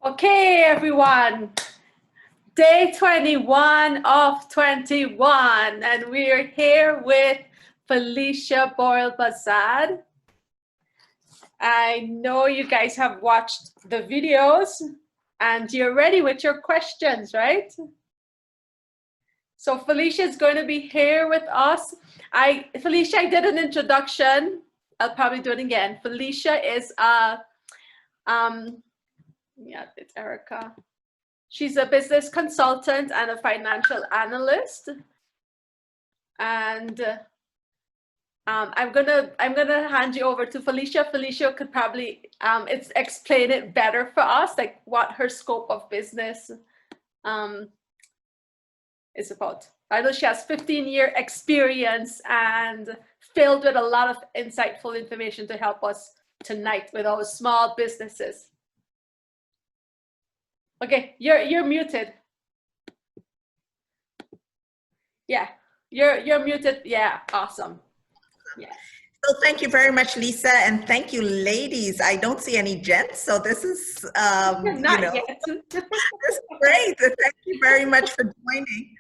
Okay, everyone. Day 21 of 21, and we are here with Felicia Boyle-Bazad. I know you guys have watched the videos and you're ready with your questions, right? So Felicia is going to be here with us. Felicia, I did an introduction. I'll probably do it again. Felicia is it's Erica. She's a business consultant and a financial analyst. And I'm gonna hand you over to Felicia. Felicia could probably explain it better for us, like what her scope of business is about. I know she has 15-year experience and filled with a lot of insightful information to help us tonight with our small businesses. Okay, you're muted. Yeah, you're muted. Yeah, awesome. Yeah. So thank you very much, Lisa, and thank you, ladies. I don't see any gents, so this is Not yet. This is great. Thank you very much for joining,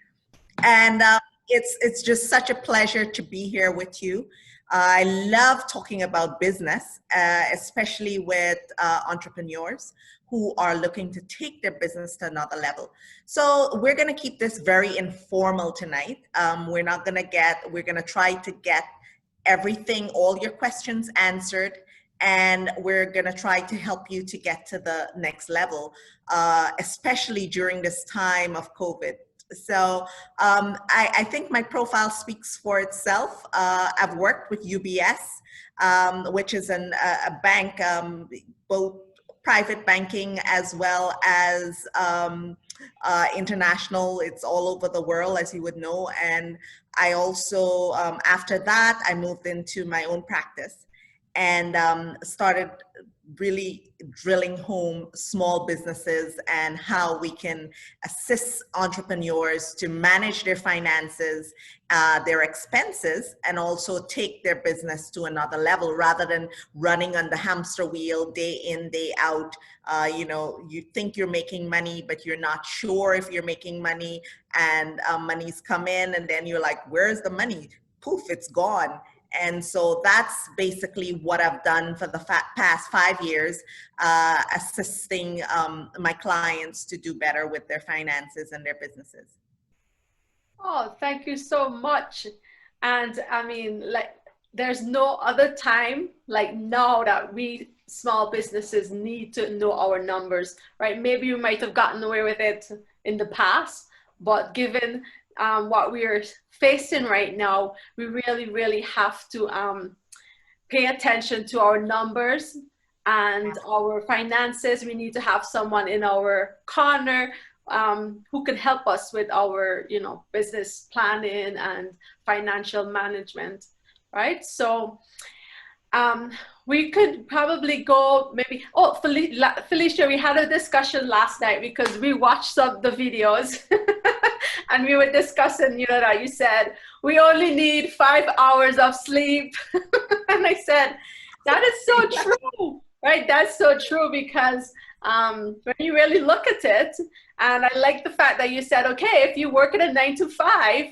and it's just such a pleasure to be here with you. I love talking about business, especially with entrepreneurs who are looking to take their business to another level. So we're going to keep this very informal tonight. We're going to try to get everything, all your questions answered, and we're going to try to help you to get to the next level, especially during this time of COVID. So I think my profile speaks for itself. I've worked with UBS, which is a bank, both private banking as well as international. It's all over the world, as you would know. And I also, after that, I moved into my own practice and started really drilling home small businesses and how we can assist entrepreneurs to manage their finances, their expenses, and also take their business to another level rather than running on the hamster wheel day in, day out. You think you're making money, but you're not sure if you're making money, and money's come in and then you're like, where's the money? Poof, it's gone. And so that's basically what I've done for the past 5 years, assisting my clients to do better with their finances and their businesses. Oh, thank you so much. And I mean, like, there's no other time like now that we small businesses need to know our numbers, right? Maybe you might have gotten away with it in the past, but given what we are facing right now, we really have to pay attention to our numbers and our finances. We need to have someone in our corner who can help us with our, business planning and financial management, right? So we could probably go maybe, Felicia, we had a discussion last night because we watched some of the videos and we were discussing, that you said, we only need 5 hours of sleep. And I said, that is so true, right? That's so true because when you really look at it, and I like the fact that you said, okay, if you work at a 9 to 5,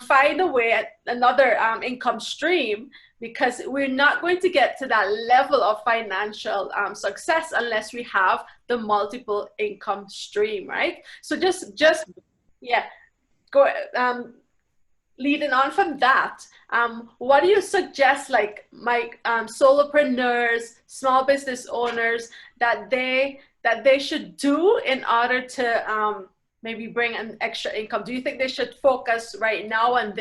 find a way at another income stream, because we're not going to get to that level of financial success unless we have the multiple income stream, right? So just go leading on from that, what do you suggest, like my solopreneurs, small business owners, that they should do in order to maybe bring an extra income? Do you think they should focus right now on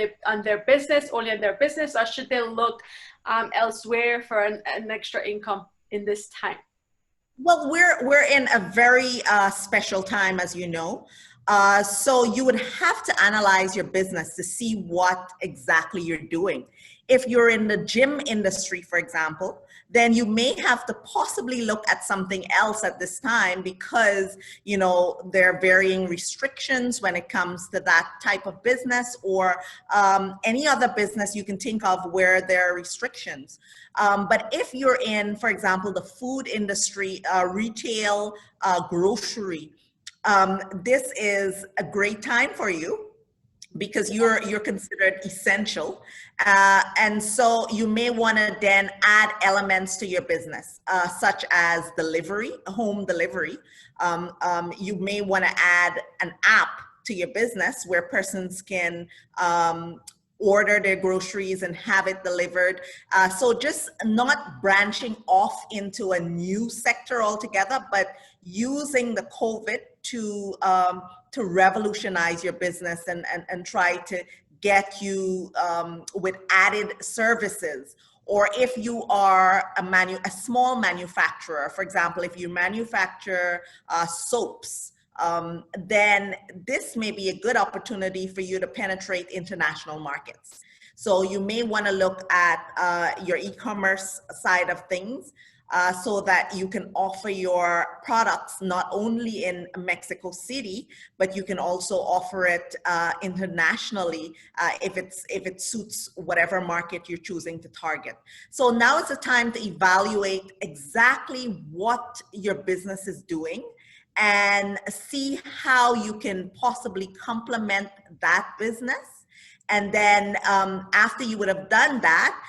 their business, only on their business, or should they look elsewhere for an extra income in this time? Well, we're in a very special time, as you know. So you would have to analyze your business to see what exactly you're doing. If you're in the gym industry, for example, then you may have to possibly look at something else at this time because, you know, there are varying restrictions when it comes to that type of business, or any other business you can think of where there are restrictions. But if you're in, for example, the food industry, retail, grocery, this is a great time for you because you're considered essential, and so you may want to then add elements to your business, such as delivery, home delivery. You may want to add an app to your business where persons can order their groceries and have it delivered. So just not branching off into a new sector altogether, but using the COVID to revolutionize your business and try to get you with added services. Or if you are a small manufacturer, for example, if you manufacture soaps, then this may be a good opportunity for you to penetrate international markets. So you may want to look at your e-commerce side of things, so that you can offer your products not only in Mexico City, but you can also offer it internationally if it suits whatever market you're choosing to target. So now is the time to evaluate exactly what your business is doing and see how you can possibly complement that business. And then after you would have done that,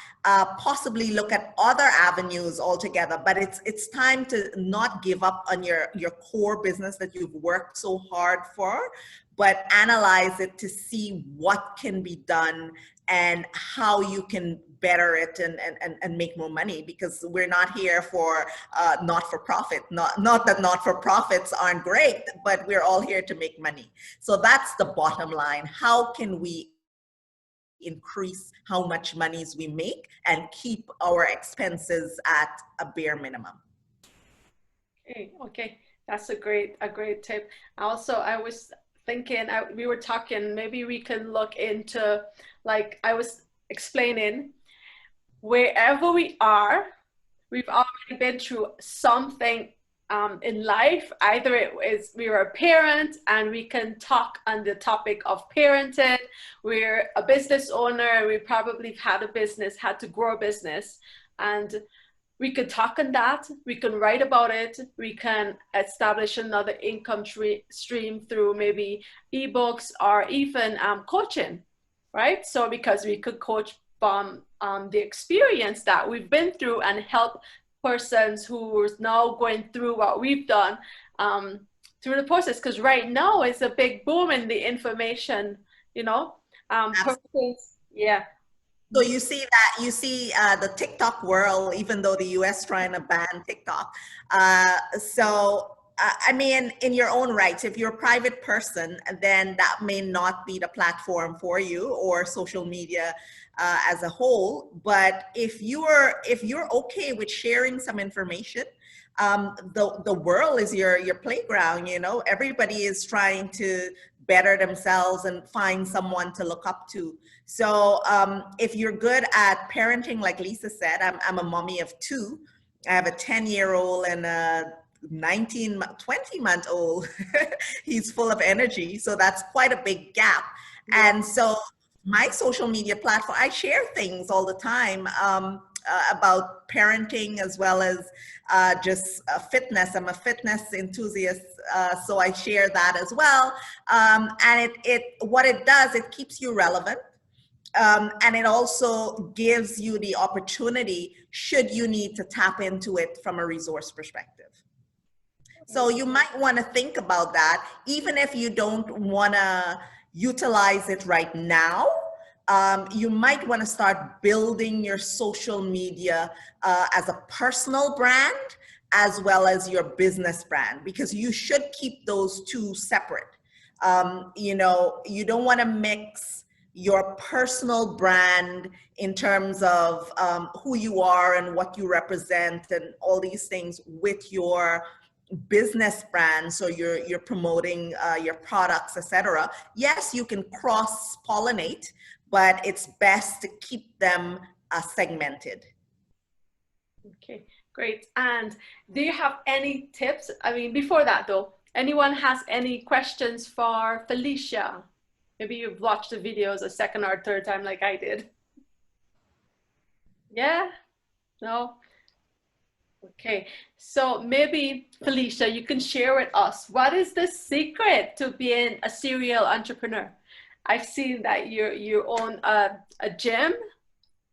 possibly look at other avenues altogether. But it's time to not give up on your core business that you've worked so hard for, but analyze it to see what can be done and how you can better it and make more money, because we're not here for not-for-profit. Not that not-for-profits aren't great, but we're all here to make money. So that's the bottom line. How can we increase how much monies we make and keep our expenses at a bare minimum? Okay, that's a great tip. Also, I was thinking, we were talking, maybe we can look into, like I was explaining, wherever we are, we've already been through something in life. Either it is we were a parent and we can talk on the topic of parenting. We're a business owner. We probably had a business, had to grow a business, and we could talk on that. We can write about it. We can establish another income stream through maybe ebooks or even coaching, right? So because we could coach from the experience that we've been through and help persons who are now going through what we've done through the process. Because right now it's a big boom in the information, you know, persons, yeah. So you see the TikTok world, even though the US trying to ban TikTok. I mean, in your own rights, if you're a private person, then that may not be the platform for you, or social media as a whole. But if you're okay with sharing some information, the world is your playground. You know, everybody is trying to better themselves and find someone to look up to. So if you're good at parenting, like Lisa said, I'm a mommy of two. I have a 10-year-old and a 20-month-old. He's full of energy. So that's quite a big gap. Yeah. And so my social media platform, I share things all the time about parenting, as well as just fitness. I'm a fitness enthusiast, so I share that as well. And what it does, it keeps you relevant. And it also gives you the opportunity, should you need to tap into it from a resource perspective. So you might want to think about that, even if you don't want to utilize it right now. You might want to start building your social media as a personal brand as well as your business brand, because you should keep those two separate. You know, you don't want to mix your personal brand in terms of who you are and what you represent and all these things with your business brand. So you're promoting your products, etc. Yes, you can cross pollinate, but it's best to keep them segmented. Okay, great. And do you have any tips? I mean, before that though, anyone has any questions for Felicia? Maybe you've watched the videos a second or third time like I did. Yeah? No? Okay, so maybe Felicia, you can share with us what is the secret to being a serial entrepreneur? I've seen that you own a gym,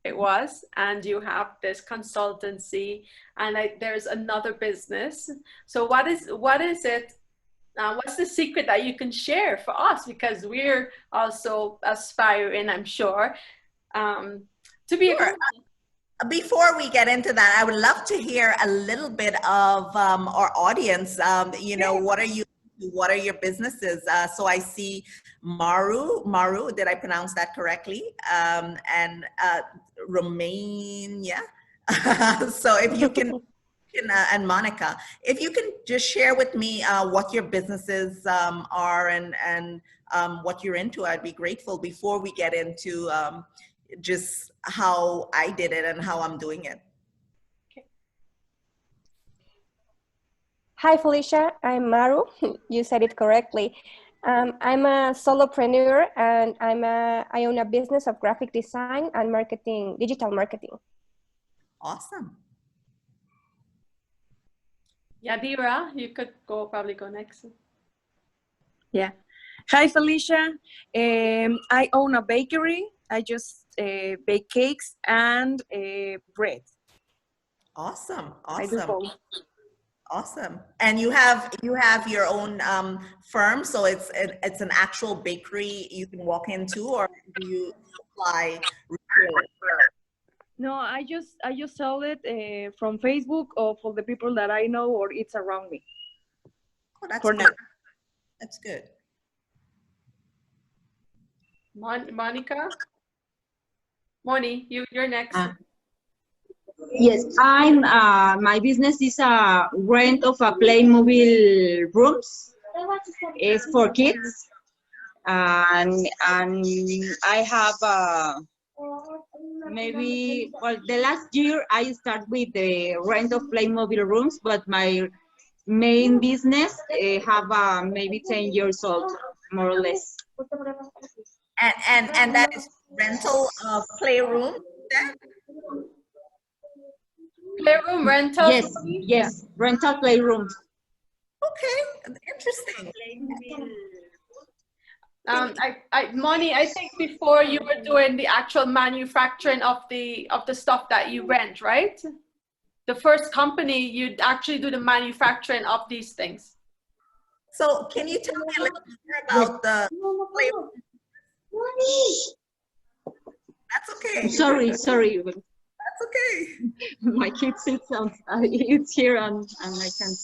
it was, and you have this consultancy, and there's another business. So what is it? What's the secret that you can share for us? Because we're also aspiring, I'm sure, to be a Sure. Before we get into that, I would love to hear a little bit of our audience. You know, what are your businesses? So I see Maru, did I pronounce that correctly? And Romania. So if you can, and Monica, if you can just share with me what your businesses are and what you're into, I'd be grateful before we get into just how I did it and how I'm doing it. Hi, Felicia. I'm Maru. You said it correctly. I'm a solopreneur, and I own a business of graphic design and marketing, digital marketing. Awesome. Yadira, you could probably go next. Yeah. Hi, Felicia. I own a bakery. I just bake cakes and bread. Awesome. I do Awesome. both. Awesome. And you have your own firm, so it's an actual bakery you can walk into, or do you supply retailers? No, I just sell it from Facebook or for the people that I know or it's around me. Oh, that's for good. now. That's good. Monica? Moni, you're next. Yes, my business is a rent of a Playmobil rooms. It's for kids, and I have maybe, well, the last year I started with the rent of Playmobil rooms, but my main business have maybe 10 years old, more or less. And that is rental of playroom then? Playroom rental? Yes, rental playrooms. Okay, interesting. Moni, I think before you were doing the actual manufacturing of the stuff that you rent, right? The first company, you'd actually do the manufacturing of these things. So can you tell me a little more about the playroom? That's okay. Sorry. That's okay. My kid sits on, it's here and I can't.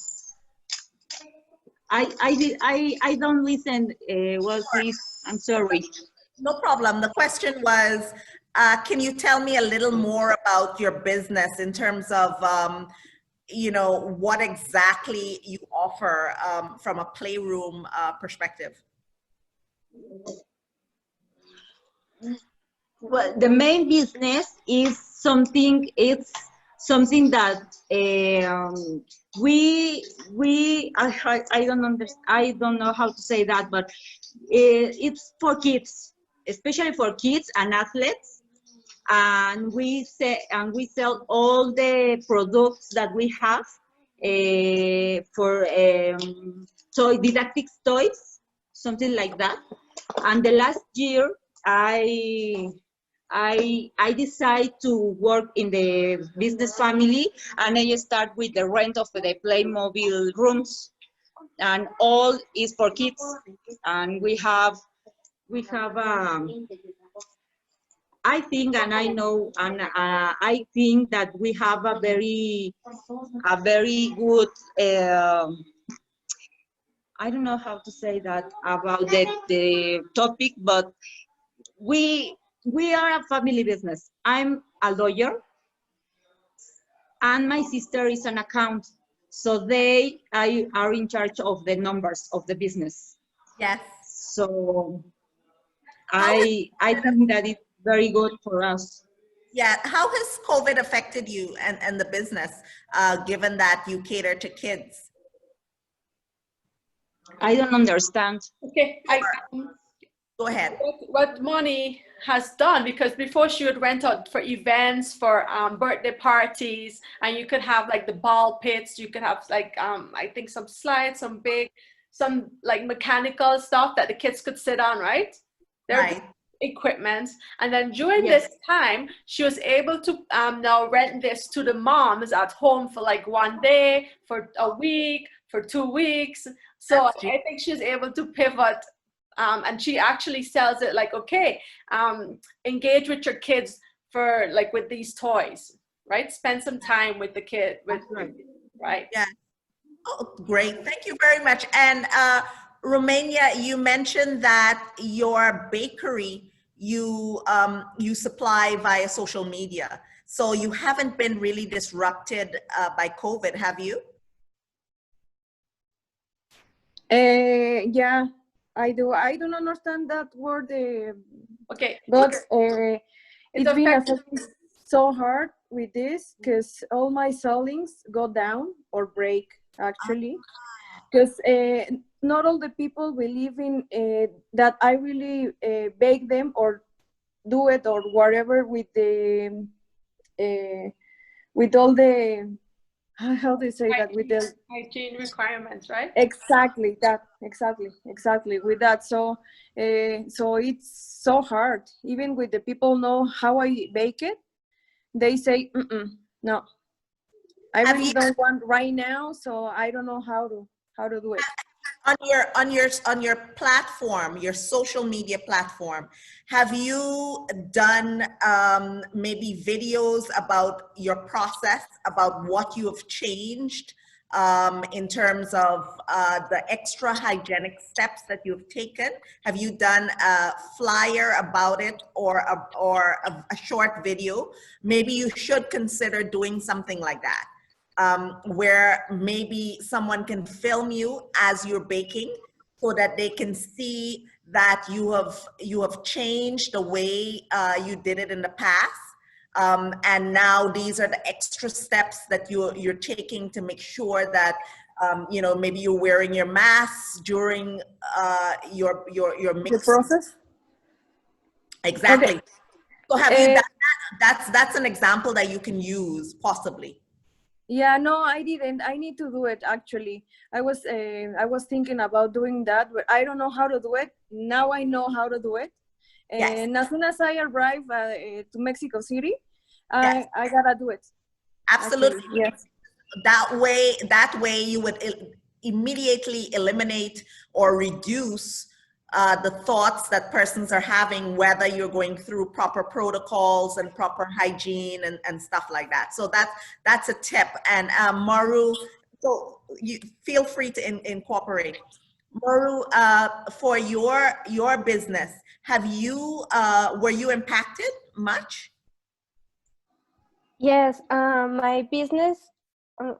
I don't listen. Well, please, I'm sorry. No problem. The question was, can you tell me a little more about your business in terms of, you know, what exactly you offer from a playroom perspective? Well, the main business is something. It's something that I don't understand. I don't know how to say that, but it's for kids, especially for kids and athletes. And we sell all the products that we have for didactic toys, something like that. And the last year, I decided to work in the business family, and I start with the rent of the Playmobil rooms, and all is for kids. And we have I think, and I know, and I think that we have a very good. I don't know how to say that about the topic, but we are a family business. I'm a lawyer, and my sister is an accountant. So they are in charge of the numbers of the business. Yes. So I think that it's very good for us. Yeah, how has COVID affected you and the business, given that you cater to kids? I don't understand. Okay, Go ahead. what Moni has done, because before she would rent out for events, for birthday parties, and you could have like the ball pits, you could have like I think some slides, some like mechanical stuff that the kids could sit on, right? Their Right. equipment. And then during Yes. this time, she was able to now rent this to the moms at home for like 1 day, for a week, for 2 weeks. So That's I think she's able to pivot. And she actually sells it like, okay, engage with your kids for like with these toys, right? Spend some time with the kid, with, right? Yeah. Oh, great. Thank you very much. And Romania, you mentioned that your bakery, you supply via social media. So you haven't been really disrupted by COVID, have you? Yeah, I do. I don't understand that word, Okay. but It's it's been affected. affecting so hard with this because all my sellings go down or break actually, because not all the people believe in that I really bake them or do it or whatever with the with all the how do you say that, with the hygiene requirements, right? exactly that, exactly with that. So so it's so hard, even with the people know how I bake it, they say no, I Have really you, don't want right now, so I don't know how to do it. on your platform, your social media platform, have you done maybe videos about your process, about what you have changed in terms of the extra hygienic steps that you've taken? Have you done a flyer about it, or a short video? Maybe you should consider doing something like that. Where maybe someone can film you as you're baking, so that they can see that you have changed the way you did it in the past, and now these are the extra steps that you're taking to make sure that you know, maybe you're wearing your masks during your The mix. process. Exactly. Okay. So have you done that? That's an example that you can use possibly. Yeah, no, I didn't. I need to do it actually. I was thinking about doing that, but I don't know how to do it. Now I know how to do it. Yes. And as soon as I arrive to Mexico City, Yes. I gotta do it. Absolutely. Actually, yes. That way you would immediately eliminate or reduce the thoughts that persons are having, whether you're going through proper protocols and proper hygiene and stuff like that. So that's a tip. And Maru, so you feel free to incorporate. Maru, for your business, have you were you impacted much? Yes, my business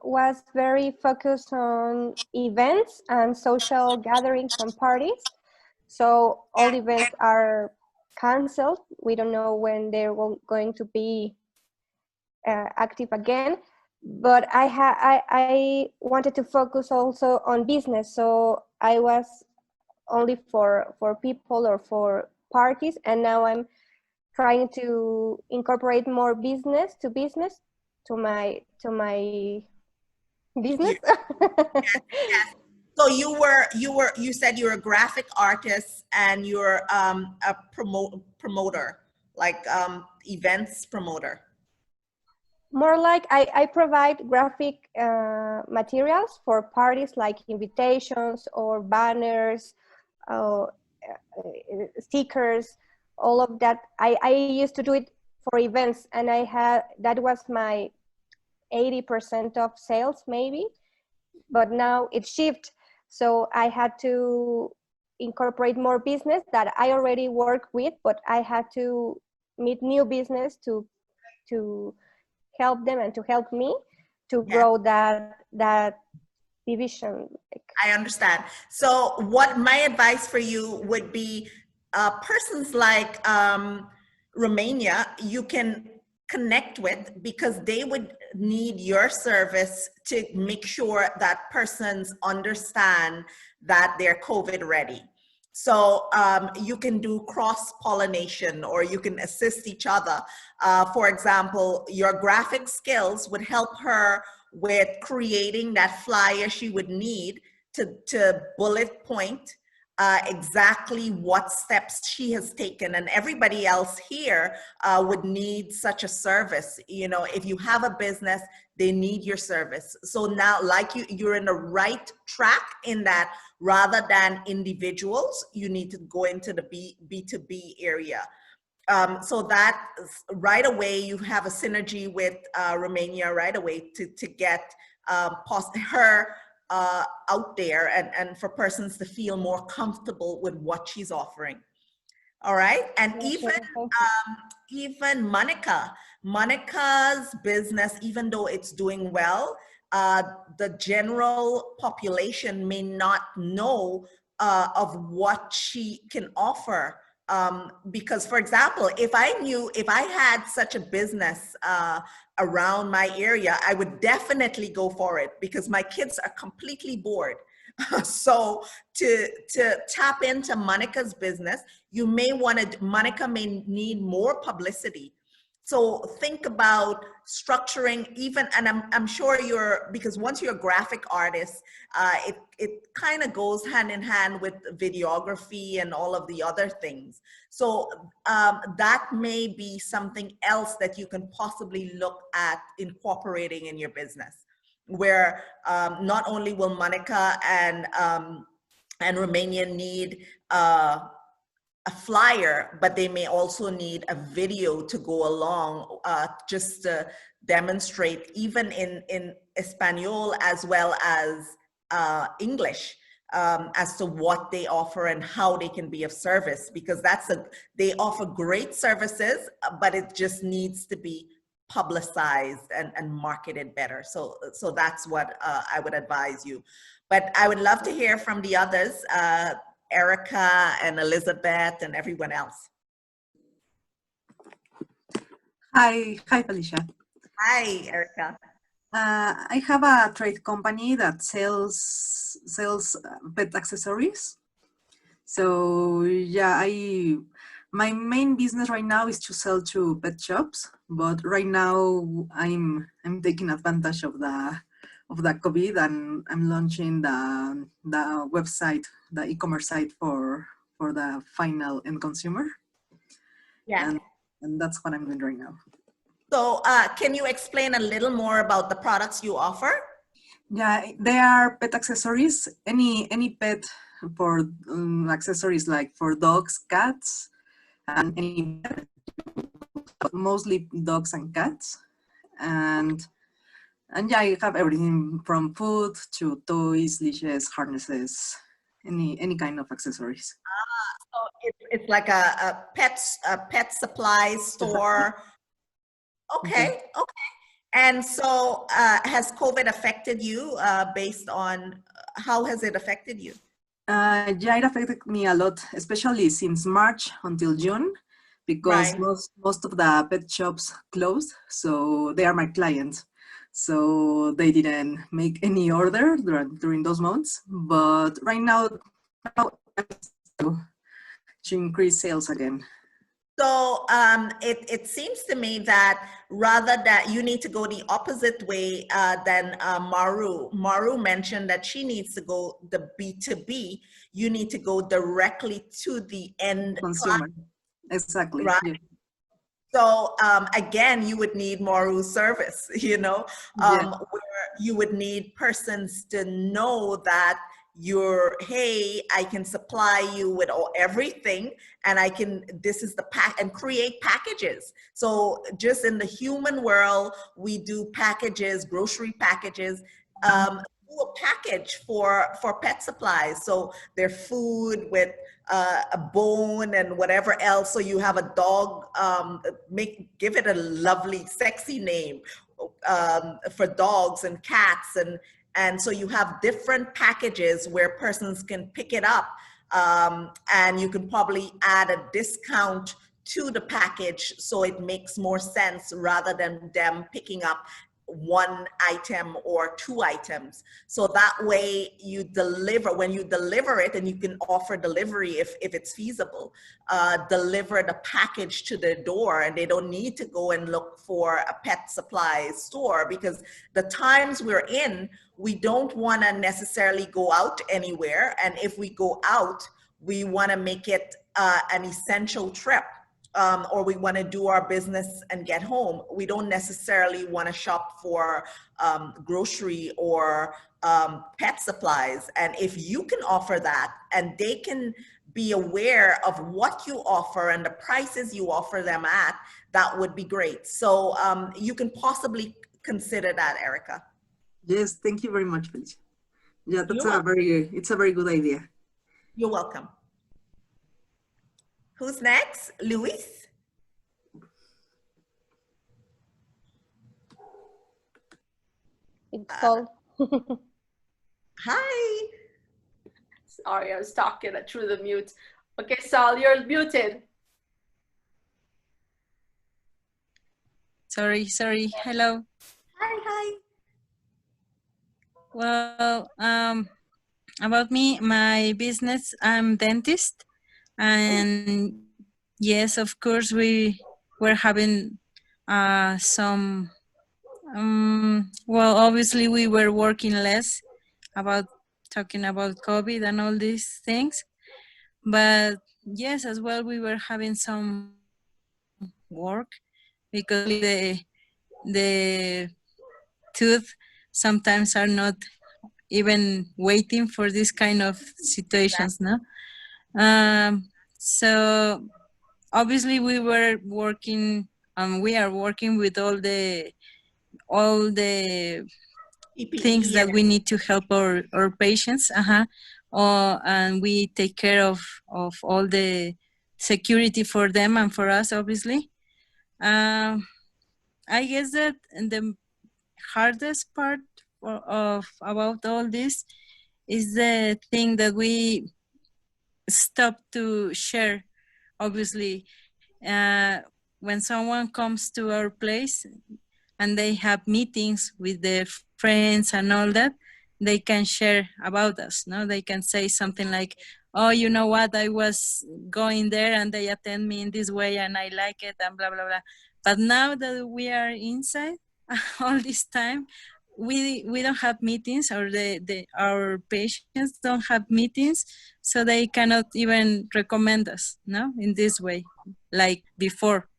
was very focused on events and social gatherings and parties. So all events are canceled. We don't know when they're going to be active again. But I wanted to focus also on business. So I was only for people or for parties, and now I'm trying to incorporate more business to my business. Yes. So you said you're a graphic artist and you're a promoter, like events promoter. More like I provide graphic materials for parties, like invitations or banners, uh, stickers, all of that. I used to do it for events, and that was my 80% of sales maybe, but now it shifted. So I had to incorporate more business that I already work with, but I had to meet new business to help them and to help me to grow that division. I understand. So what my advice for you would be, persons like Romania, you can connect with, because they would need your service to make sure that persons understand that they're COVID ready. So you can do cross-pollination, or you can assist each other. For example, your graphic skills would help her with creating that flyer she would need to bullet point exactly what steps she has taken, and everybody else here would need such a service. You know, if you have a business, they need your service. So now, like you're in the right track in that, rather than individuals, you need to go into the B2B area. So that right away, you have a synergy with Romania right away to get her out there, and for persons to feel more comfortable with what she's offering. All right. And even Monica's business, even though it's doing well, the general population may not know of what she can offer. Because, for example, if I had such a business around my area, I would definitely go for it, because my kids are completely bored. So to tap into Monica's business, Monica may need more publicity. So think about structuring even, and I'm sure because once you're a graphic artist, it kind of goes hand in hand with videography and all of the other things. So that may be something else that you can possibly look at incorporating in your business, where not only will Monica and Romania need a flyer, but they may also need a video to go along, just to demonstrate, even in Espanol as well as English, as to what they offer and how they can be of service, because they offer great services, but it just needs to be publicized and marketed better. So that's what I would advise you. But I would love to hear from the others, Erica and Elizabeth and everyone else. Hi, Felicia. Hi, Erica. I have a trade company that sells pet accessories. So yeah, my main business right now is to sell to pet shops, but right now I'm taking advantage of the COVID, and I'm launching the website, the e-commerce site for the final end consumer. Yeah. And that's what I'm doing right now. So can you explain a little more about the products you offer? Yeah, they are pet accessories, any pet, for accessories like for dogs, cats, and any pet, mostly dogs and cats. And yeah, I have everything from food to toys, leashes, harnesses, any kind of accessories. So it's like a pet supply store. Okay, okay. And so has COVID affected you based on, how has it affected you? Yeah, it affected me a lot, especially since March until June, because most of the pet shops closed. So they are my clients. So they didn't make any order during those months. But right now to increase sales again. So it seems to me that rather that you need to go the opposite way than Maru. Maru mentioned that she needs to go the B2B. You need to go directly to the end consumer. client. Exactly. Right. Yeah. So again, you would need Maru's service, you know, where you would need persons to know that hey, I can supply you with everything, and this is the pack, and create packages. So just in the human world, we do packages, grocery packages, do a package for pet supplies. So their food with a bone and whatever else. So you have a dog, give it a lovely, sexy name for dogs and cats, and so you have different packages where persons can pick it up And you can probably add a discount to the package so it makes more sense rather than them picking up one item or two items. So that way you deliver, when you deliver it, and you can offer delivery if it's feasible, deliver the package to their door, and they don't need to go and look for a pet supply store, because the times we're in, we don't want to necessarily go out anywhere. And if we go out, we want to make it an essential trip. Or we want to do our business and get home. We don't necessarily want to shop for grocery or pet supplies. And if you can offer that, and they can be aware of what you offer and the prices you offer them at, that would be great. So you can possibly consider that, Erica. Yes, thank you very much, Felicia. Yeah, that's it's a very good idea. You're welcome. Who's next? Luis? It's Sol. Hi. Sorry, I was talking through the mute. Okay, Sol, you're muted. Sorry. Hello. Hi. Well, about me, my business, I'm dentist. And yes, of course, we were having some, well, obviously we were working less about talking about COVID and all these things. But yes, as well, we were having some work because the tooth sometimes are not even waiting for this kind of situations, no? So obviously we were working, we are working with all the things that we need to help our patients, and we take care of all the security for them and for us, obviously. I guess that the hardest part about all this is the thing that we stop to share. Obviously, when someone comes to our place and they have meetings with their friends and all that, they can share about us. No, they can say something like, "Oh, you know what? I was going there and they attend me in this way and I like it and blah blah blah." But now that we are inside all this time, we don't have meetings, or our patients don't have meetings, so they cannot even recommend us, no, in this way, like before.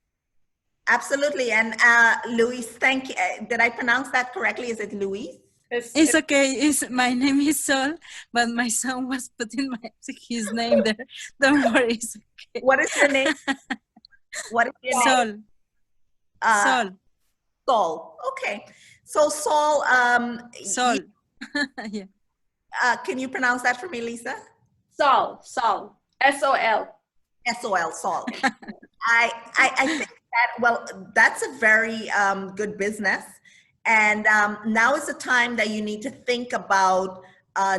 Absolutely. And Luis, thank you. Did I pronounce that correctly? Is it Luis? It's okay. My name is Sol, but my son was putting his name there. Don't worry. It's okay. What is your name? What is your name? Sol. Sol. Okay. So Sol. Sol. Yeah. Can you pronounce that for me, Lisa? Sol. S-O-L. S-O-L, Sol. I think that, well, that's a very good business. And now is the time that you need to think about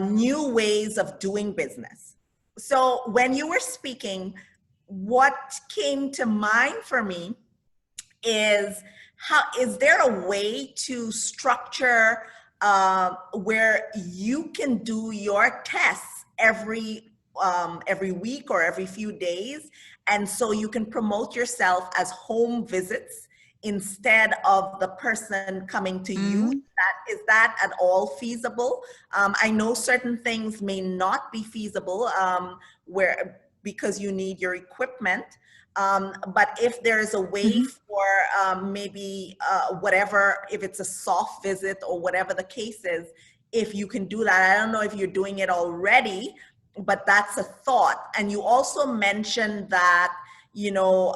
new ways of doing business. So when you were speaking, what came to mind for me is, is there a way to structure where you can do your tests every week or every few days, and so you can promote yourself as home visits instead of the person coming to you? Is that at all feasible? I know certain things may not be feasible because you need your equipment. But if there is a way for maybe whatever, if it's a soft visit or whatever the case is, if you can do that. I don't know if you're doing it already, but that's a thought. And you also mentioned that, you know,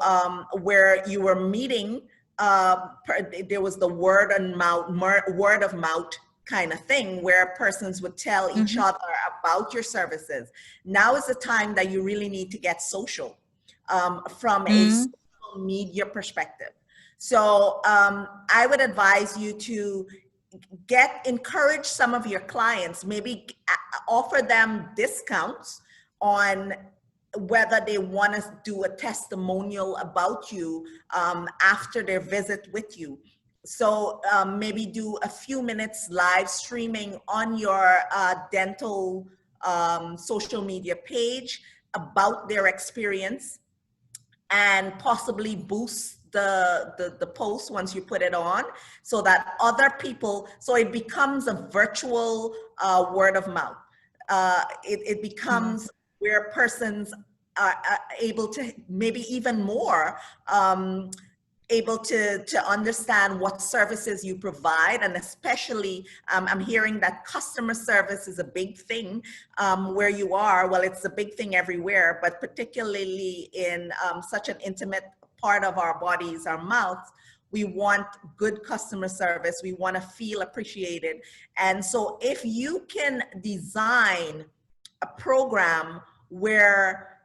where you were meeting, there was the word of mouth kind of thing where persons would tell each other about your services. Now is the time that you really need to get social from a social media perspective. So I would advise you to encourage some of your clients, maybe offer them discounts on whether they want to do a testimonial about you after their visit with you. So maybe do a few minutes live streaming on your dental social media page about their experience, and possibly boost the post once you put it on, so that other people, so it becomes a virtual word of mouth. It becomes where persons are able to, maybe even more, able to understand what services you provide. And especially, I'm hearing that customer service is a big thing where you are. Well, it's a big thing everywhere, but particularly in such an intimate part of our bodies, our mouths, we want good customer service. We want to feel appreciated. And so if you can design a program where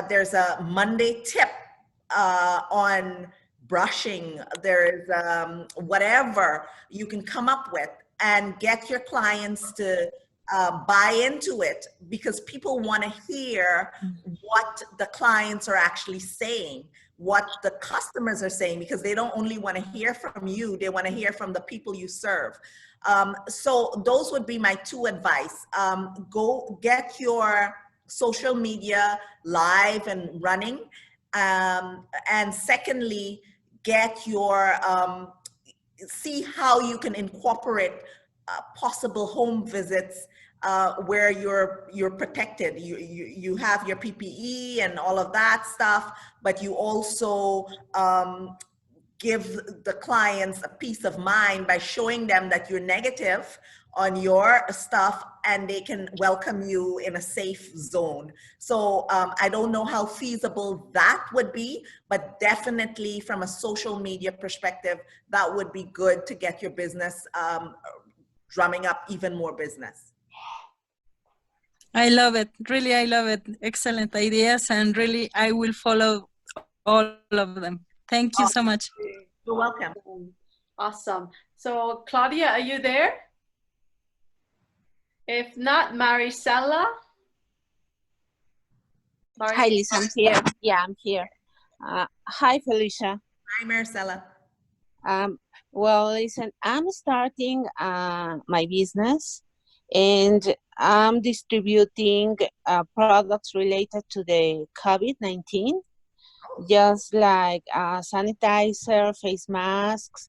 there's a Monday tip on brushing, there's whatever you can come up with, and get your clients to buy into it, because people want to hear what the clients are actually saying, what the customers are saying, because they don't only want to hear from you, they want to hear from the people you serve. So those would be my two advice. Go get your social media live and running. And secondly, get your, see how you can incorporate possible home visits where you're protected. You have your PPE and all of that stuff, but you also give the clients a peace of mind by showing them that you're negative on your stuff, and they can welcome you in a safe zone. So I don't know how feasible that would be, but definitely from a social media perspective, that would be good to get your business drumming up even more business. I love it. Really, I love it. Excellent ideas, and really, I will follow all of them. Thank you so much. You're welcome. Awesome. So Claudia, are you there? If not, Maricela? Hi, Lisa, I'm here. Yeah, I'm here. Hi, Felicia. Hi, Maricela. Well, listen, I'm starting my business, and I'm distributing products related to the COVID-19, just like sanitizer, face masks,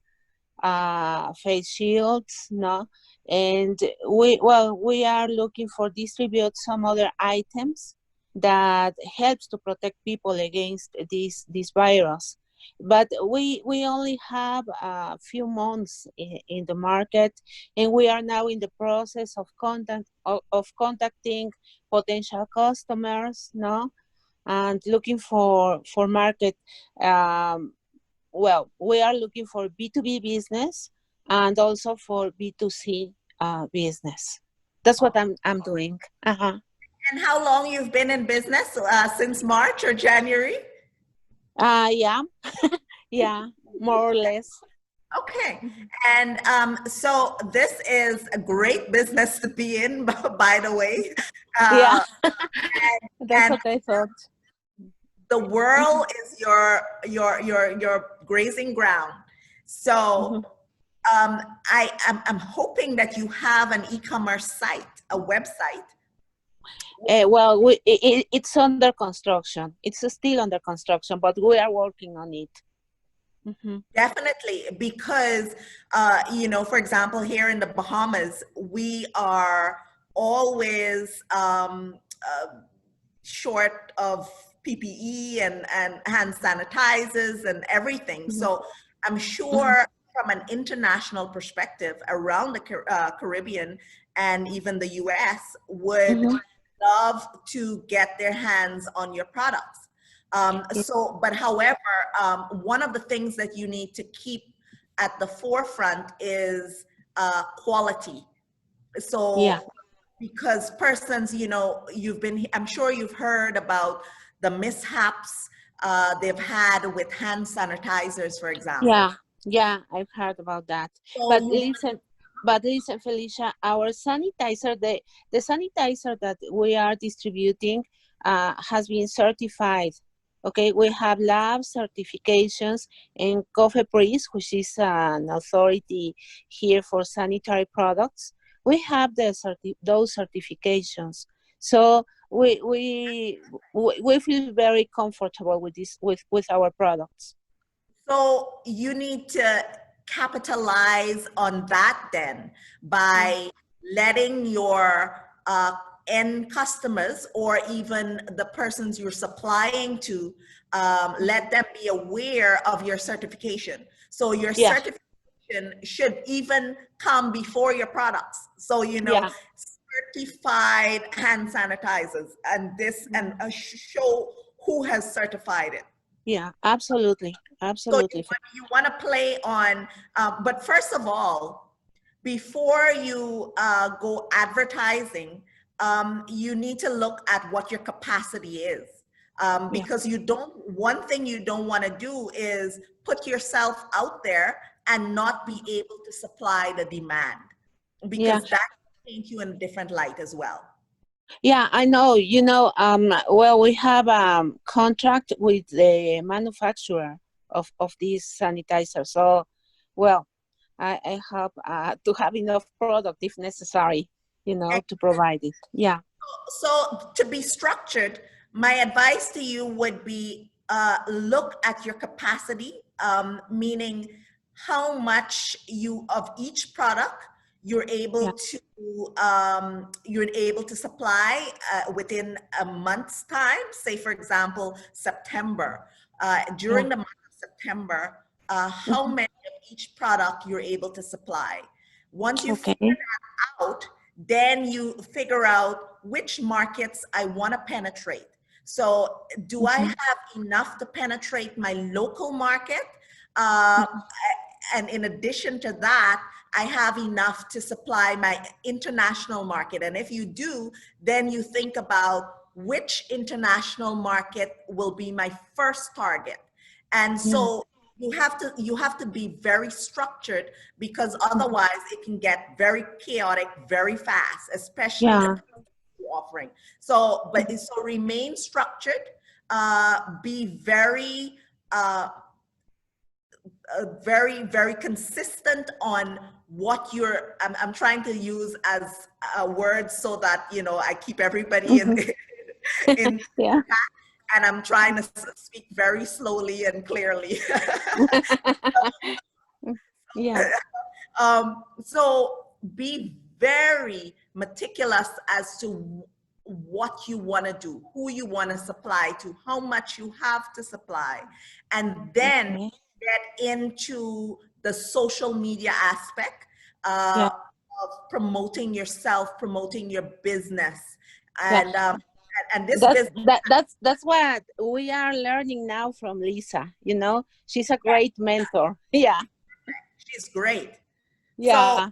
face shields, no? And we are looking for distribute some other items that helps to protect people against this virus. But we only have a few months in the market, and we are now in the process of contacting potential customers, no, and looking for market. Well, we are looking for B2B business and also for B2C business. That's what I'm doing. Uh-huh. And how long you've been in business? Since March or January? Yeah, yeah, more or less. Okay. And so this is a great business to be in, by the way. Yeah, that's what I thought. The world is your grazing ground. So I'm hoping that you have an e-commerce site, a website. Well, it's under construction. It's still under construction, but we are working on it. Definitely, because you know, for example, here in the Bahamas, we are always short of PPE and hand sanitizers and everything. So I'm sure from an international perspective around the Caribbean and even the US would love to get their hands on your products. But however, one of the things that you need to keep at the forefront is quality. So because persons, you know, I'm sure you've heard about the mishaps they've had with hand sanitizers, for example. Yeah, I've heard about that. So but listen, but listen, Felicia, our sanitizer, the sanitizer that we are distributing has been certified. Okay, we have lab certifications and COFEPRIS, which is an authority here for sanitary products. We have those certifications. So we feel very comfortable with this, with our products. So you need to capitalize on that then by letting your end customers, or even the persons you're supplying to, let them be aware of your certification. So your Yeah. certification should even come before your products. So, you know, Yeah. certified hand sanitizers, and this, and show who has certified it. Yeah, absolutely. So Absolutely. you want to play on, but first of all, before you go advertising, you need to look at what your capacity is. Because you don't, one thing you don't want to do is put yourself out there and not be able to supply the demand, because that can paint you in a different light as well. Yeah, I know. You know, well, we have a contract with the manufacturer of these sanitizers. So, well, I hope to have enough product if necessary, you know, to provide it. Yeah. So to be structured, my advice to you would be look at your capacity, meaning how much you of each product you're able to supply within a month's time. Say, for example, September. During the month of September, how many of each product you're able to supply. Once you figure that out, then you figure out which markets I want to penetrate. So do I have enough to penetrate my local market? And in addition to that, I have enough to supply my international market. And if you do, then you think about which international market will be my first target. And so you have to be very structured, because otherwise it can get very chaotic very fast, especially the offering. So, so remain structured, be very, very consistent on what you're, I'm trying to use as a word so that, you know, I keep everybody in and I'm trying to speak very slowly and clearly. So be very meticulous as to what you want to do, who you want to supply to, how much you have to supply, and then get into the social media aspect of promoting yourself, promoting your business, and this that's what we are learning now from Lisa. You know, she's a great mentor. Yeah, she's great. Yeah.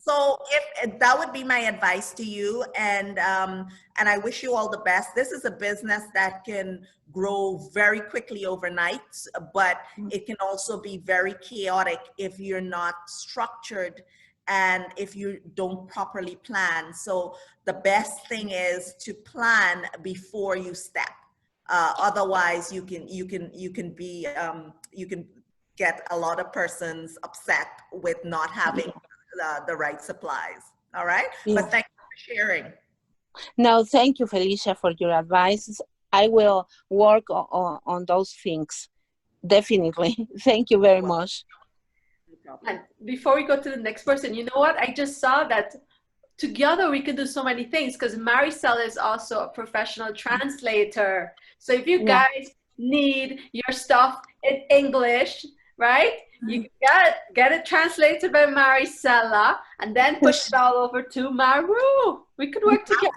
So if that would be my advice to you, and I wish you all the best. This is a business that can grow very quickly overnight, but it can also be very chaotic if you're not structured and if you don't properly plan. So the best thing is to plan before you step. Otherwise, you can get a lot of persons upset with not having the right supplies. All right. But thank you for sharing. No, thank you, Felicia, for your advice. I will work on those things. Definitely. Thank you very much. And before we go to the next person, you know what? I just saw that together we can do so many things, because Maricel is also a professional translator. So if you guys need your stuff in English, right? You get it translated by Maricela and then push it all over to Maru. We could work together.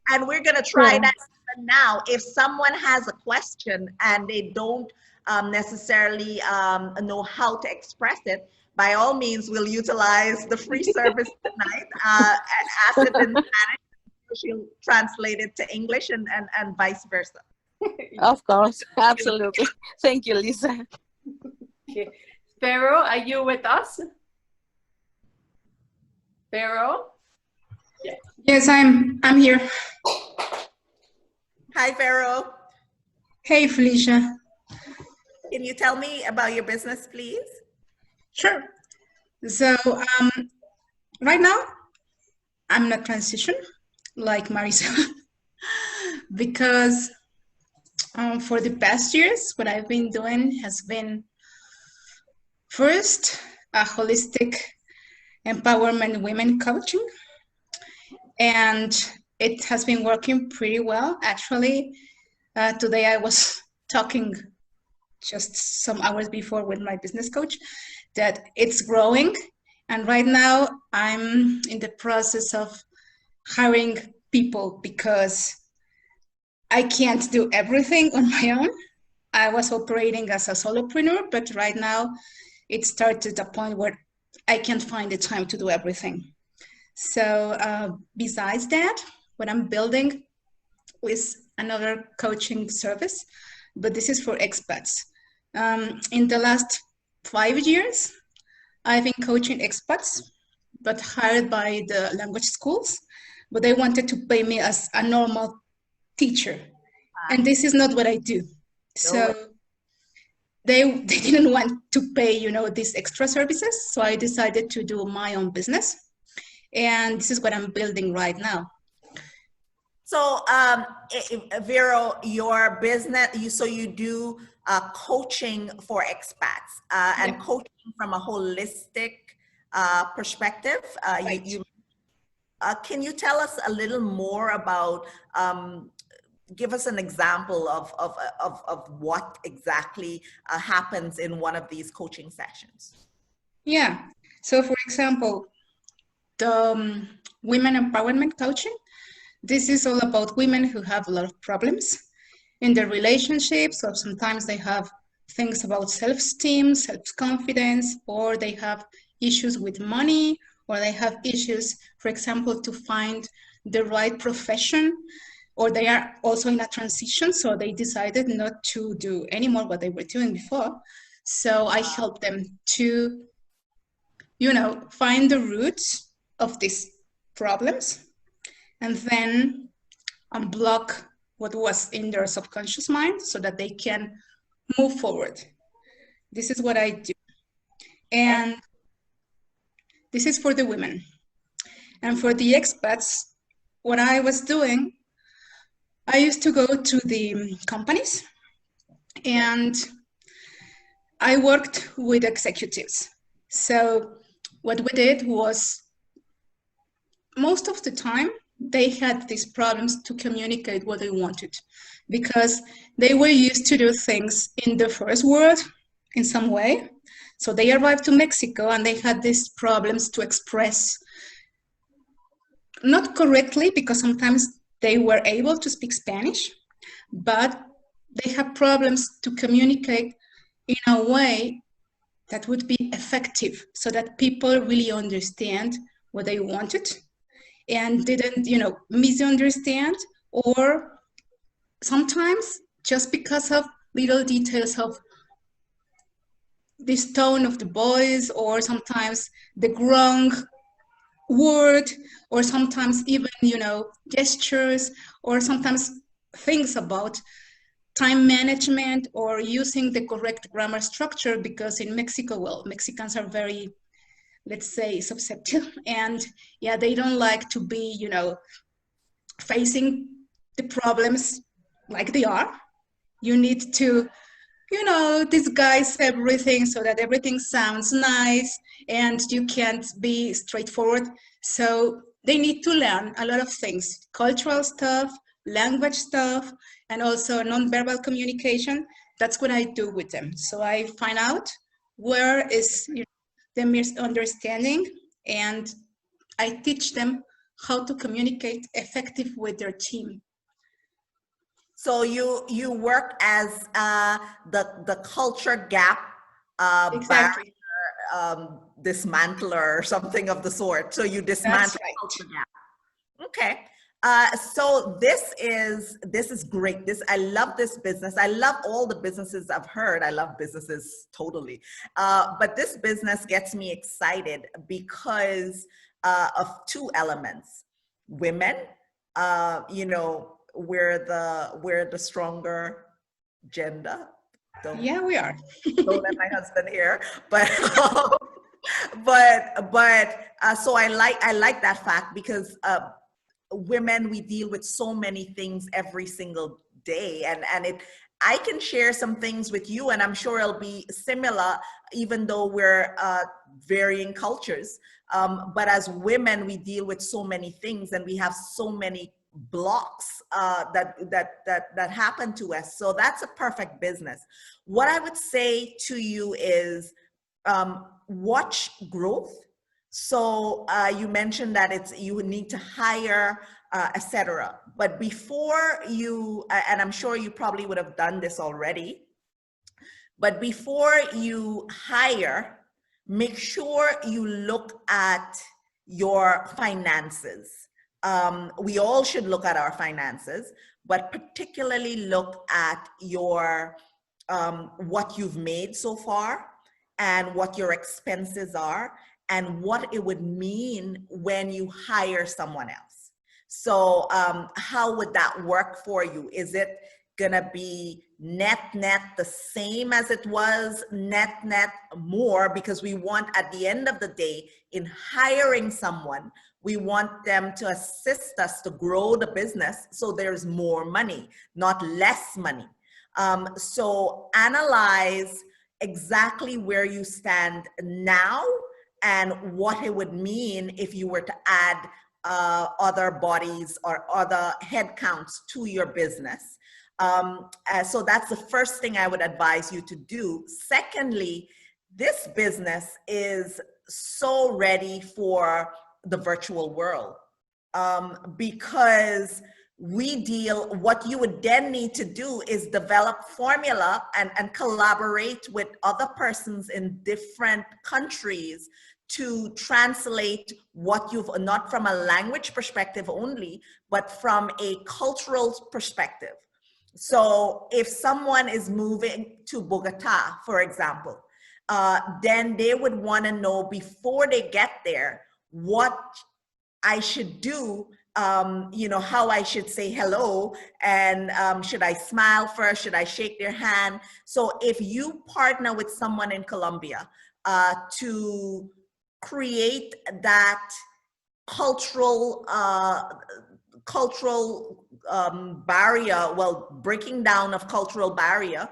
And we're going to try that now. If someone has a question and they don't necessarily know how to express it, by all means, we'll utilize the free service tonight and ask it in Spanish. She'll translate it to English and vice versa. Of course, absolutely. Thank you, Lisa. Okay. Pharaoh, are you with us? Vero? Yeah. Yes, I'm here. Hi, Vero. Hey, Felicia. Can you tell me about your business, please? Sure. So right now, I'm in a transition like Marisa because for the past years, what I've been doing has been first a holistic empowerment women coaching, and it has been working pretty well. Actually, today I was talking just some hours before with my business coach that it's growing. And right now I'm in the process of hiring people because I can't do everything on my own. I was operating as a solopreneur, but right now it started a point where I can't find the time to do everything. So besides that, what I'm building is another coaching service, but this is for expats. In the last 5 years, I've been coaching expats, but hired by the language schools, but they wanted to pay me as a normal teacher. And this is not what I do. So they didn't want to pay, these extra services. So I decided to do my own business. And this is what I'm building right now. So, Vero, your business, you do coaching for expats and coaching from a holistic perspective. Right. Can you tell us a little more about, give us an example of what exactly happens in one of these coaching sessions? Yeah. So, for example, the women empowerment coaching, this is all about women who have a lot of problems in their relationships, or sometimes they have things about self-esteem, self-confidence, or they have issues with money, or they have issues, for example, to find the right profession, or they are also in a transition, so they decided not to do anymore what they were doing before. So I help them to, find the roots of these problems and then unblock what was in their subconscious mind so that they can move forward. This is what I do. And this is for the women. And for the expats, what I was doing, I used to go to the companies and I worked with executives. So what we did was, most of the time, they had these problems to communicate what they wanted because they were used to do things in the first world in some way. So they arrived to Mexico and they had these problems to express, not correctly, because sometimes they were able to speak Spanish, but they had problems to communicate in a way that would be effective so that people really understand what they wanted and didn't, misunderstand, or sometimes just because of little details of this tone of the voice, or sometimes the wrong word, or sometimes even, gestures, or sometimes things about time management or using the correct grammar structure, because in Mexico, well, Mexicans are very, let's say, susceptible, and they don't like to be, facing the problems like they are. You need to, disguise everything so that everything sounds nice and you can't be straightforward. So they need to learn a lot of things, cultural stuff, language stuff, and also nonverbal communication. That's what I do with them. So I find out where is the misunderstanding, and I teach them how to communicate effective with their team. So you work as the culture gap Exactly. barrier dismantler or something of the sort. So you dismantle right. culture gap. Okay. So this is great. I love this business. I love all the businesses I've heard. I love businesses totally. But this business gets me excited because of two elements. Women, you know, we're the stronger gender. Yeah, we are. Don't let my husband hear, but so I like that fact, because women, we deal with so many things every single day, and I can share some things with you, and I'm sure it'll be similar, even though we're varying cultures. But as women, we deal with so many things, and we have so many blocks that happen to us. So that's a perfect business. What I would say to you is, watch growth. So you mentioned that you need to hire, etc. But before you, and I'm sure you probably would have done this already, but before you hire, make sure you look at your finances. We all should look at our finances, but particularly look at your what you've made so far, and what your expenses are, and what it would mean when you hire someone else. So how would that work for you? Is it gonna be net the same as it was, net more? Because we want, at the end of the day, in hiring someone, we want them to assist us to grow the business, so there's more money, not less money. So analyze exactly where you stand now, and what it would mean if you were to add other bodies or other headcounts to your business. So that's the first thing I would advise you to do. Secondly, this business is so ready for the virtual world, because what you would then need to do is develop formula and collaborate with other persons in different countries to translate what you've, not from a language perspective only, but from a cultural perspective. So if someone is moving to Bogota, for example, then they would want to know before they get there what I should do, you know, how I should say hello, and should I smile first, should I shake their hand? So if you partner with someone in Colombia to create that cultural barrier, well, breaking down of cultural barrier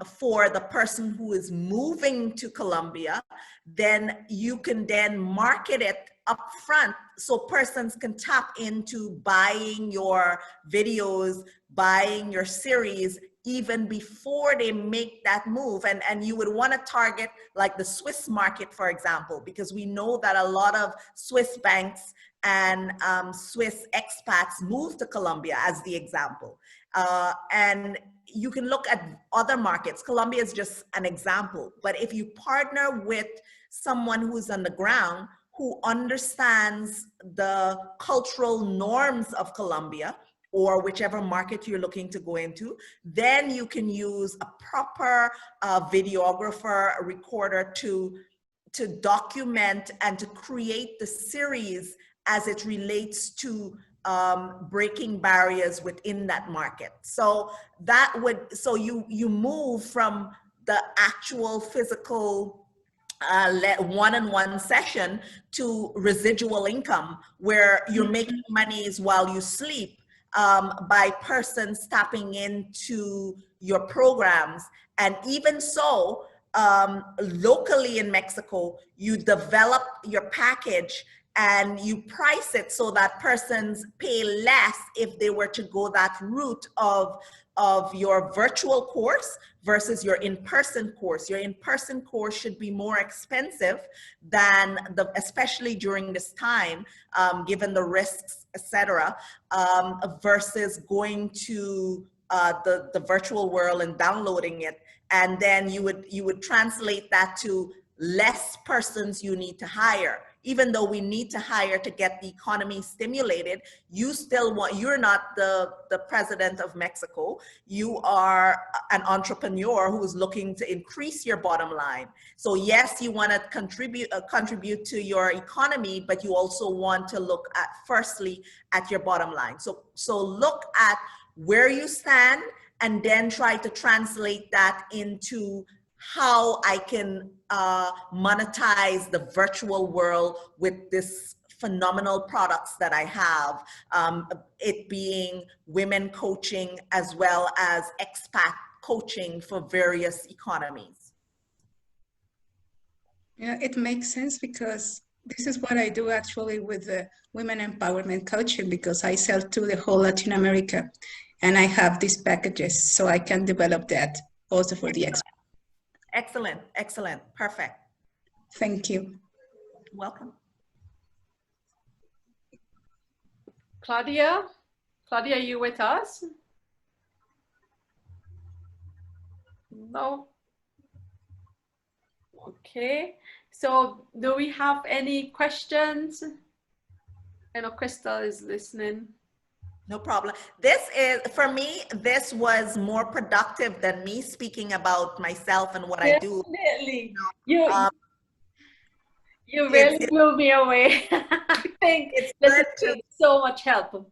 for the person who is moving to Colombia, then you can then market it up front, so persons can tap into buying your videos, buying your series, even before they make that move. And you would want to target like the Swiss market, for example, because we know that a lot of Swiss banks and Swiss expats move to Colombia, as the example. And you can look at other markets. Colombia is just an example. But if you partner with someone who's on the ground, who understands the cultural norms of Colombia, or whichever market you're looking to go into, then you can use a proper videographer, a recorder to document and to create the series as it relates to breaking barriers within that market. So that would, so you move from the actual physical one-on-one session to residual income, where you're making monies while you sleep by persons tapping into your programs. And even so, locally in Mexico, you develop your package and you price it so that persons pay less if they were to go that route of your virtual course versus your in-person course. Your in-person course should be more expensive than especially during this time, given the risks, etc., versus going to the virtual world and downloading it. And then you would translate that to less persons you need to hire. even though we need to hire to get the economy stimulated, you still want, you're not the president of Mexico. You are an entrepreneur who's looking to increase your bottom line. So yes, you want to contribute to your economy, but you also want to look at, firstly, at your bottom line. So look at where you stand and then try to translate that into how I can monetize the virtual world with this phenomenal products that I have, it being women coaching as well as expat coaching for various economies. Yeah, it makes sense because this is what I do actually with the women empowerment coaching, because I sell to the whole Latin America and I have these packages so I can develop that also for the expert. Excellent, excellent, perfect. Thank you. Welcome. Claudia, are you with us? No. Okay, so do we have any questions? I know Crystal is listening. No problem. This is, for me, this was more productive than me speaking about myself and what I do. Definitely. You really blew me away. I think this has been so much help.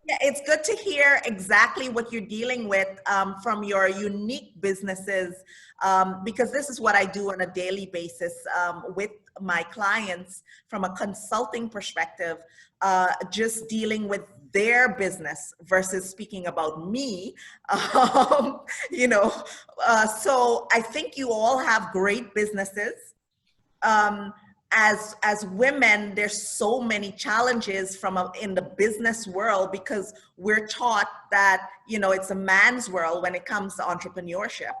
Yeah, it's good to hear exactly what you're dealing with from your unique businesses, because this is what I do on a daily basis with my clients from a consulting perspective, just dealing with their business versus speaking about me, you know. So I think you all have great businesses. As women, there's so many challenges in the business world because we're taught that, you know, it's a man's world when it comes to entrepreneurship.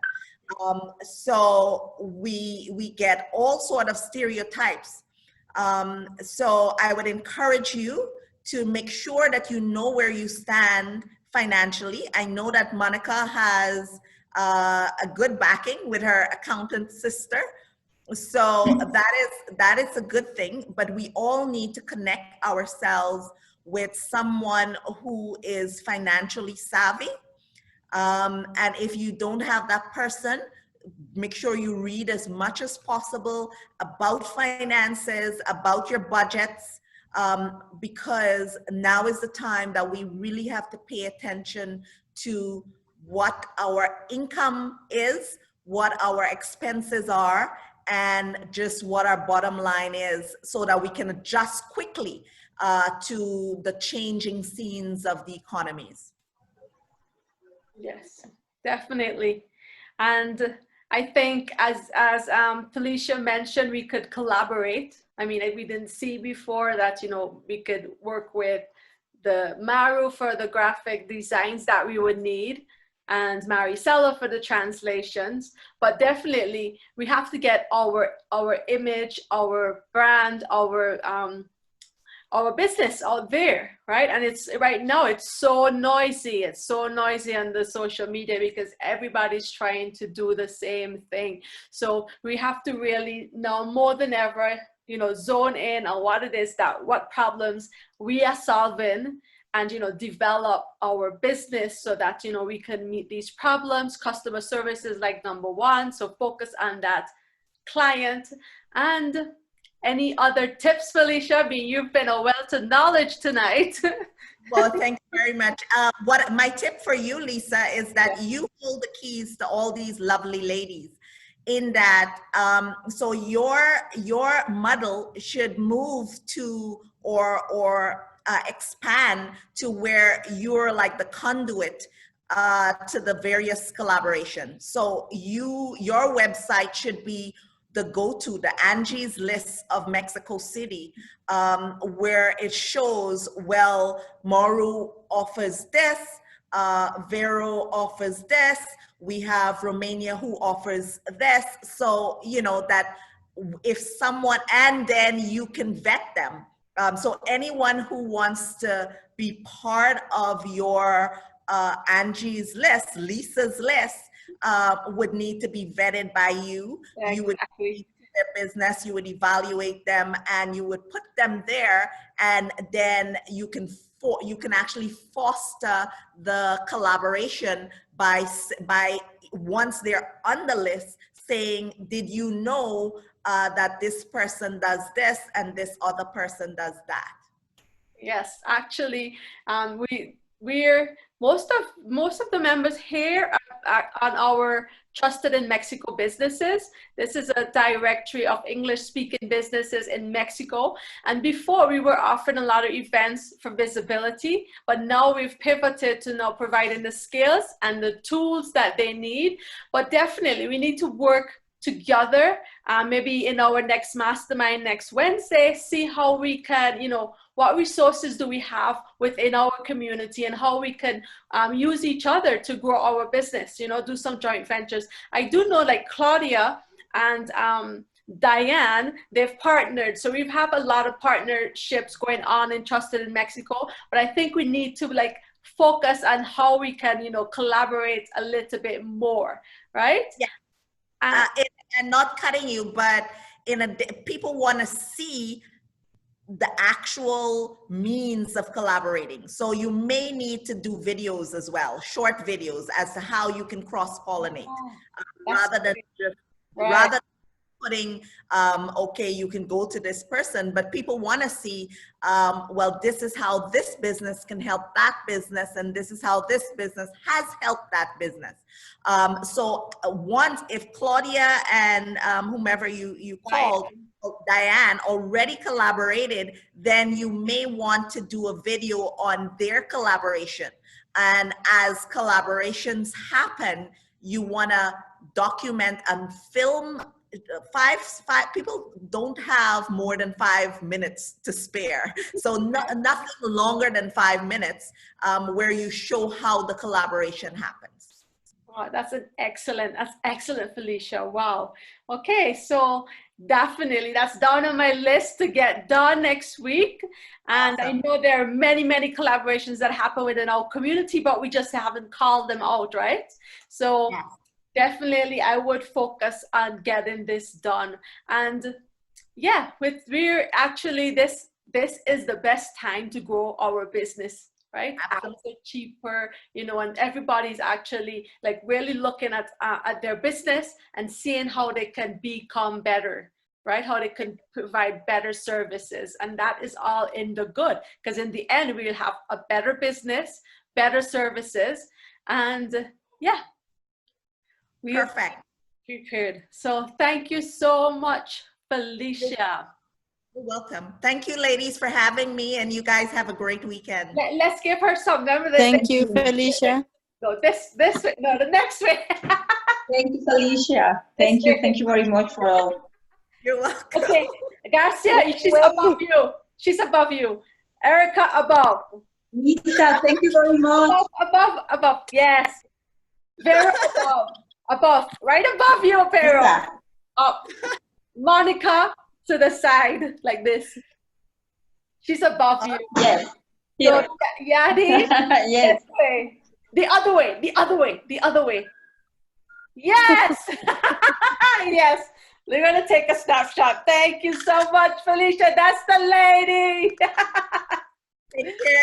So we get all sort of stereotypes. So I would encourage you to make sure that you know where you stand financially. I know that Monica has a good backing with her accountant sister. So that is a good thing, but we all need to connect ourselves with someone who is financially savvy. And if you don't have that person, make sure you read as much as possible about finances, about your budgets, because now is the time that we really have to pay attention to what our income is, what our expenses are, and just what our bottom line is, so that we can adjust quickly to the changing scenes of the economies. Yes, definitely. And I think as Felicia mentioned, we could collaborate. I mean, we didn't see before that, you know, we could work with the Maru for the graphic designs that we would need, and Maricela for the translations. But definitely we have to get our image, our brand, our business out there, right? And it's right now it's so noisy. It's so noisy on the social media because everybody's trying to do the same thing. So we have to really now more than ever, you know, zone in on what it is that what problems we are solving, and, you know, develop our business so that, you know, we can meet these problems. Customer service is like number one. So focus on that client. And any other tips, Felicia? You've been a wealth of knowledge tonight. Well, thank you very much. What my tip for you, Lisa, is that you hold the keys to all these lovely ladies. In that, so your model should move to or expand to where you're like the conduit to the various collaborations. So your website should be the go-to, the Angie's List of Mexico City, where it shows, well, Maru offers this, Vero offers this, we have Romania who offers this. So, you know, that if someone, and then you can vet them. So anyone who wants to be part of your Angie's List, Lisa's List, would need to be vetted by you. Exactly. You would need to their business, you would evaluate them, and you would put them there, and then you can actually foster the collaboration by once they're on the list, saying, did you know that this person does this and this other person does that? Yes, actually, we're most of the members here are on our Trusted in Mexico businesses. This is a directory of English-speaking businesses in Mexico. And before, we were offering a lot of events for visibility, but now we've pivoted to now providing the skills and the tools that they need. But definitely, we need to work together, maybe in our next mastermind next Wednesday, see how we can, what resources do we have within our community and how we can use each other to grow our business, do some joint ventures. I do know like Claudia and Diane, they've partnered. So we have a lot of partnerships going on in Trusted in Mexico, but I think we need to like focus on how we can, collaborate a little bit more, right? Yeah. And not cutting you, but people want to see the actual means of collaborating. So you may need to do videos as well, short videos as to how you can cross-pollinate, rather than putting, okay, you can go to this person, but people want to see, well, this is how this business can help that business, and this is how this business has helped that business. So once, if Claudia and whomever you called, Diane, already collaborated, then you may want to do a video on their collaboration. And as collaborations happen, you want to document and film. Five people don't have more than 5 minutes to spare. So nothing longer than 5 minutes where you show how the collaboration happens. Wow, that's excellent, Felicia. Wow. Okay, so definitely that's down on my list to get done next week. And awesome. I know there are many collaborations that happen within our community, but we just haven't called them out, right? So yes. Definitely I would focus on getting this done. And yeah, we're actually, this is the best time to grow our business, right? Absolutely cheaper, and everybody's actually like really looking at their business and seeing how they can become better, right? How they can provide better services. And that is all in the good, because in the end, we'll have a better business, better services, and yeah. We are prepared. So thank you so much, Felicia. You're welcome. Thank you, ladies, for having me, and you guys have a great weekend. Let's give her some. Remember that. Thank you, Felicia. No, this way. No, the next way. Thank you, Felicia. Thank you very much for all. You're welcome. Okay, Garcia, she's above you. She's above you. Erica, above. Lisa, thank you very much. Above. Yes. Vera, above, right above you, Pero. Up. Monica to the side, like this. She's above you. Yes. So, Yadi. Yes. This way. The other way. Yes. Yes. We're gonna take a snapshot. Thank you so much, Felicia. That's the lady. Take care.